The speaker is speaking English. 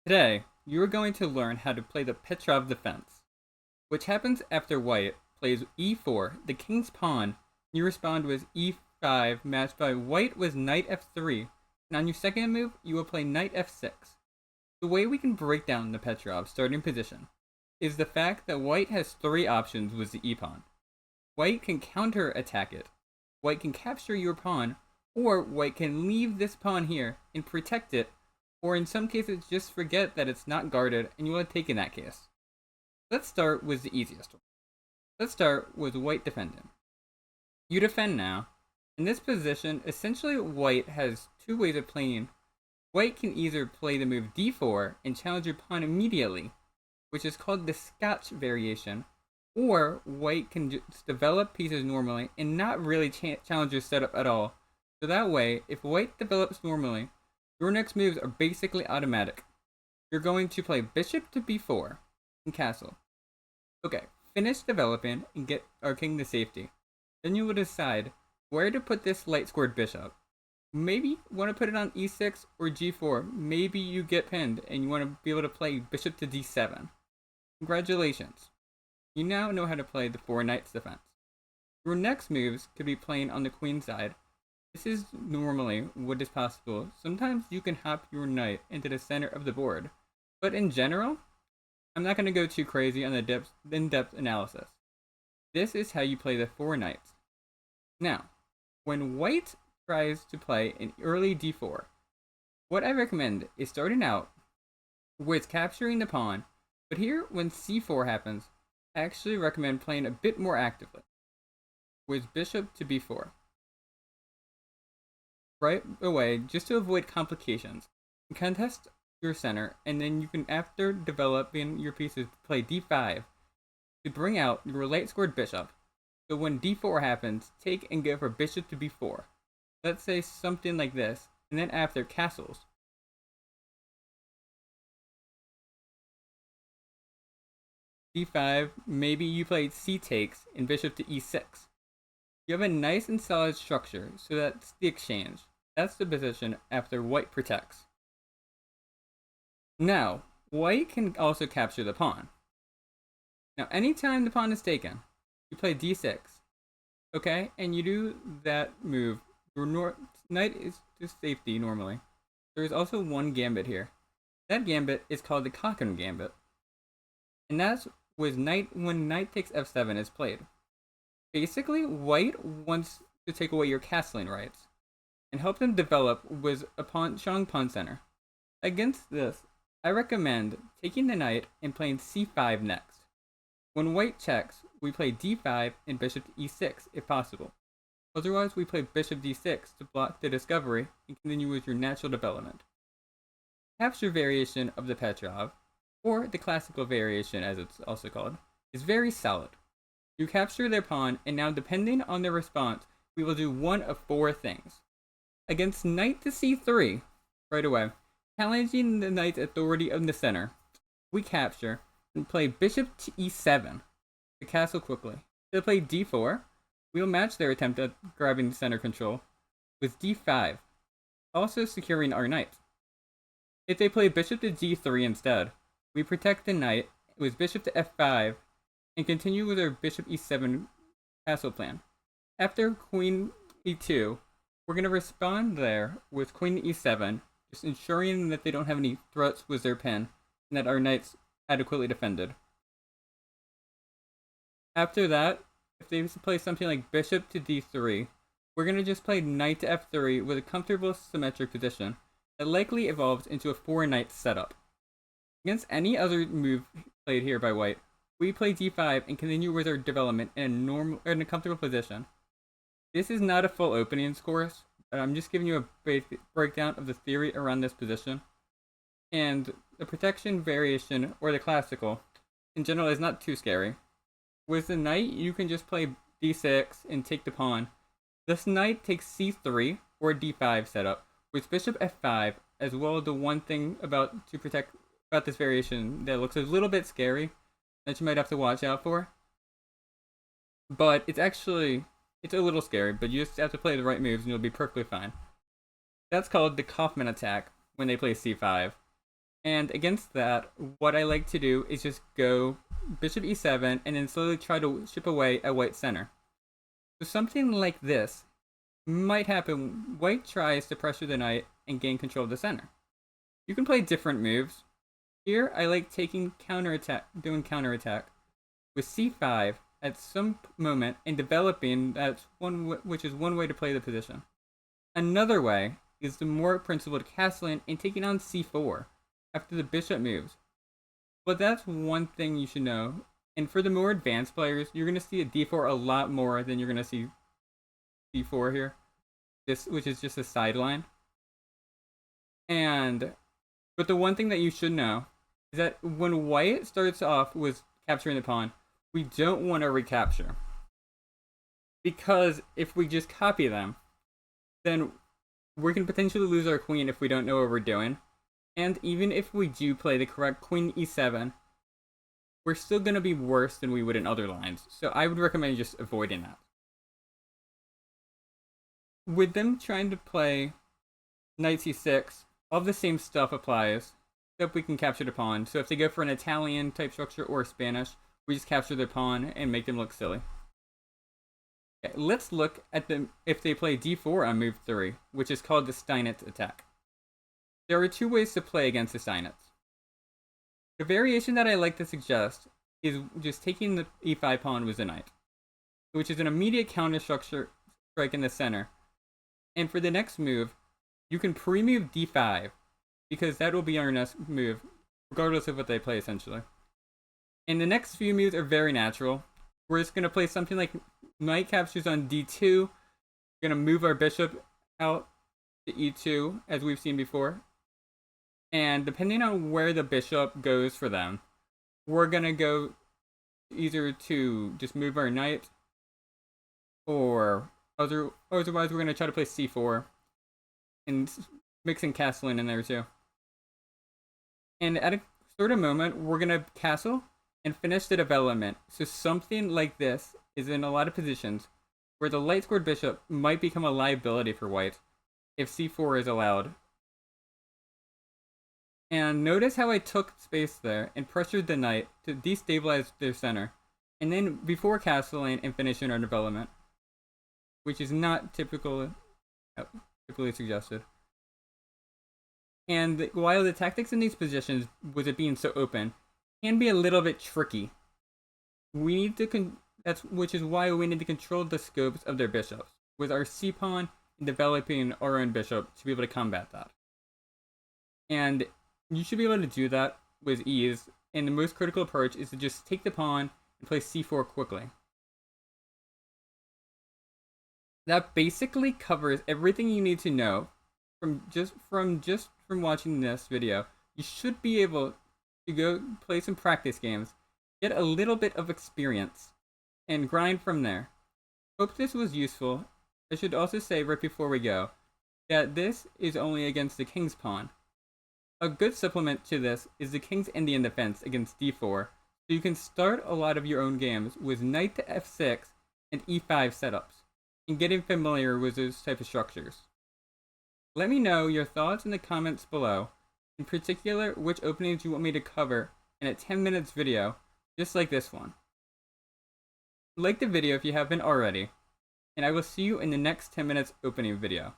Today, you are going to learn how to play the Petrov Defense, which happens after white plays e4, the king's pawn. You respond with e5, matched by white was knight f3, and on your second move, you will play knight f6. The way we can break down the Petrov starting position is the fact that white has three options with the e-pawn. White can counter-attack it, white can capture your pawn, or white can leave this pawn here and protect it, or in some cases just forget that it's not guarded and you want to take in that case. Let's start with the easiest one. Let's start with white defending. You defend now. In this position, essentially white has two ways of playing. White can either play the move d4 and challenge your pawn immediately, which is called the Scotch variation, or white can just develop pieces normally and not really challenge your setup at all. So that way, if white develops normally, your next moves are basically automatic. You're going to play bishop to b4 and castle. Okay, finish developing and get our king to safety. Then you will decide where to put this light squared bishop. Maybe want to put it on e6 or g4. Maybe you get pinned and you want to be able to play bishop to d7. Congratulations. You now know how to play the four knights defense. Your next moves could be playing on the queen side. This is normally what is possible. Sometimes you can hop your knight into the center of the board, but in general, I'm not going to go too crazy on the in-depth analysis. This is how you play the four knights. Now, when white tries to play an early d4, what I recommend is starting out with capturing the pawn, but here when c4 happens, I actually recommend playing a bit more actively, with bishop to b4. Right away, just to avoid complications, contest your center, and then you can, after developing your pieces, play d5 to bring out your light squared bishop. So when d4 happens, take and go for bishop to b4. Let's say something like this, and then after castles. d5, maybe you play c takes and bishop to e6. You have a nice and solid structure, so that's the exchange. That's the position after white protects. Now, white can also capture the pawn. Now, anytime the pawn is taken, you play d6. Okay, and you do that move. Your knight is to safety normally. There is also one gambit here. That gambit is called the Cochrane gambit. And that's with when knight takes f7 is played. Basically, white wants to take away your castling rights and help them develop with a strong pawn center. Against this, I recommend taking the knight and playing c5 next. When white checks, we play d5 and bishop to e6 if possible. Otherwise, we play bishop d6 to block the discovery and continue with your natural development. Capture variation of the Petrov, or the classical variation as it's also called, is very solid. You capture their pawn, and now depending on their response, we will do one of four things. Against knight to c3, right away, challenging the knight's authority in the center, we capture and play bishop to e7 to castle quickly. If they play d4, we will match their attempt at grabbing center control with d5, also securing our knight. If they play bishop to d3 instead, we protect the knight with bishop to f5 and continue with our bishop e7 castle plan. After queen e2, we're going to respond there with queen e7, just ensuring that they don't have any threats with their pin and that our knight's adequately defended. After that, if they play something like bishop to d3, we're going to just play knight to f3 with a comfortable symmetric position that likely evolves into a four-knight setup. Against any other move played here by white, we play d5 and continue with our development in a comfortable position. This is not a full openings course, but I'm just giving you a basic breakdown of the theory around this position. And the protection variation, or the classical, in general is not too scary. With the knight, you can just play d6 and take the pawn. This knight takes c3 or d5 setup, with bishop f5, as well as the one thing about this variation that looks a little bit scary that you might have to watch out for. But it's a little scary, but you just have to play the right moves and you'll be perfectly fine. That's called the Kaufman attack when they play c5. And against that, what I like to do is just go bishop e7 and then slowly try to chip away at white's center. So something like this might happen. White tries to pressure the knight and gain control of the center. You can play different moves. Here, I like taking counterattack, doing counterattack with c5 at some moment and developing. That's which is one way to play the position. Another way is the more principled castling and taking on c4 after the bishop moves. But that's one thing you should know. And for the more advanced players, you're going to see a d4 a lot more than you're going to see c4 here. This, which is just a sideline. But the one thing that you should know is that when white starts off with capturing the pawn, we don't want to recapture. Because if we just copy them, then we can potentially lose our queen if we don't know what we're doing. And even if we do play the correct queen e7, we're still going to be worse than we would in other lines. So I would recommend just avoiding that. With them trying to play knight c6, all the same stuff applies, except we can capture the pawn. So if they go for an Italian type structure or Spanish, we just capture the pawn and make them look silly. Okay, let's look at them if they play d4 on move 3, which is called the Steinitz attack. There are two ways to play against the Steinitz. The variation that I like to suggest is just taking the e5 pawn with the knight, which is an immediate counter structure strike in the center. And for the next move, you can pre-move d5, because that will be our next move, regardless of what they play, essentially. And the next few moves are very natural. We're just going to play something like knight captures on d2. We're going to move our bishop out to e2, as we've seen before. And depending on where the bishop goes for them, we're going to go either to just move our knight, or otherwise we're going to try to play c4. And mixing castling in there too. And at a certain moment, we're going to castle and finish the development. So something like this is in a lot of positions where the light scored bishop might become a liability for white if c4 is allowed. And notice how I took space there and pressured the knight to destabilize their center. And then before castling and finishing our development, which is not typically suggested. And while the tactics in these positions, with it being so open, can be a little bit tricky, we need to which is why we need to control the scopes of their bishops with our c-pawn and developing our own bishop to be able to combat that. And you should be able to do that with ease. And the most critical approach is to just take the pawn and play c4 quickly. That basically covers everything you need to know from watching this video. You should be able to go play some practice games, get a little bit of experience, and grind from there. Hope this was useful. I should also say right before we go that this is only against the king's pawn. A good supplement to this is the king's Indian defense against d4, so you can start a lot of your own games with knight to f6 and e5 setups, and getting familiar with those type of structures. Let me know your thoughts in the comments below, in particular which openings you want me to cover in a 10 minutes video, just like this one. Like the video if you haven't already, and I will see you in the next 10 minutes opening video.